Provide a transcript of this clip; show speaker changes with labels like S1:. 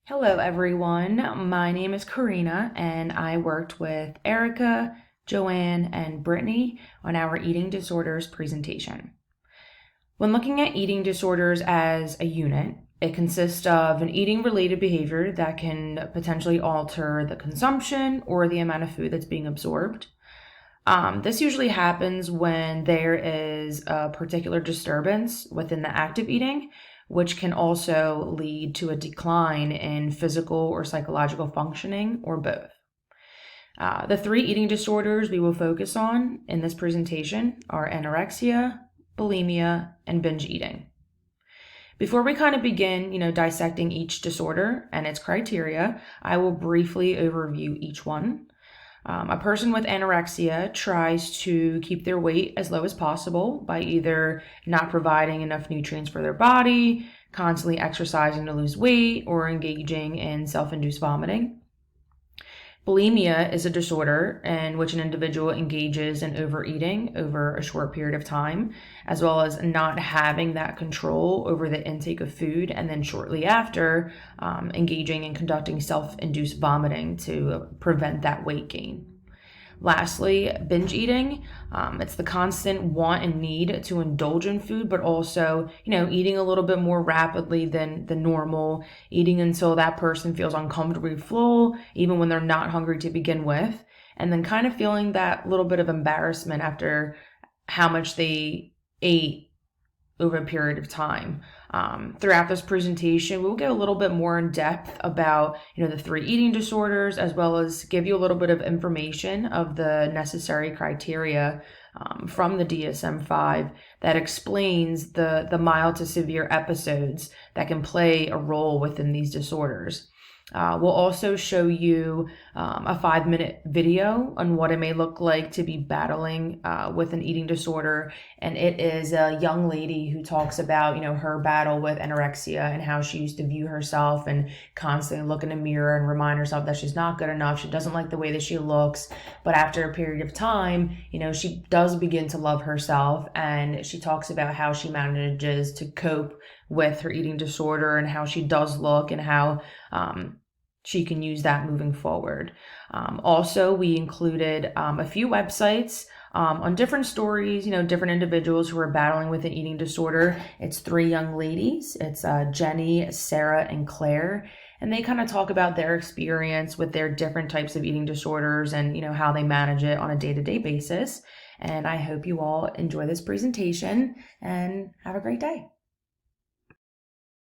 S1: Hello, everyone. My name is Karina, and I worked with Erica, Joanne, and Brittany on our eating disorders presentation. When looking at eating disorders as a unit, it consists of an eating related behavior that can potentially alter the consumption or the amount of food that's being absorbed. This usually happens when there is a particular disturbance within the act of eating, which can also lead to a decline in physical or psychological functioning, or both. The three eating disorders we will focus on in this presentation are anorexia, bulimia, and binge eating. Before we kind of begin, dissecting each disorder and its criteria, I will briefly overview each one. A person with anorexia tries to keep their weight as low as possible by either not providing enough nutrients for their body, constantly exercising to lose weight, or engaging in self-induced vomiting. Bulimia is a disorder in which an individual engages in overeating over a short period of time, as well as not having that control over the intake of food, and then shortly after, engaging in conducting self-induced vomiting to prevent that weight gain. Lastly, binge eating. It's the constant want and need to indulge in food, but also, eating a little bit more rapidly than the normal, eating until that person feels uncomfortably full, even when they're not hungry to begin with, and then kind of feeling that little bit of embarrassment after how much they ate over a period of time. Throughout this presentation, we'll get a little bit more in depth about, the three eating disorders, as well as give you a little bit of information of the necessary criteria from the DSM-5 that explains the mild to severe episodes that can play a role within these disorders. We'll also show you a 5-minute video on what it may look like to be battling with an eating disorder. And it is a young lady who talks about, her battle with anorexia and how she used to view herself and constantly look in a mirror and remind herself that she's not good enough. She doesn't like the way that she looks. But after a period of time, she does begin to love herself. And she talks about how she manages to cope with her eating disorder and how she does look and how she can use that moving forward. Also, we included a few websites on different stories, different individuals who are battling with an eating disorder. It's three young ladies. It's Jenny, Sarah, and Claire. And they kind of talk about their experience with their different types of eating disorders and, how they manage it on a day-to-day basis. And I hope you all enjoy this presentation and have a great day.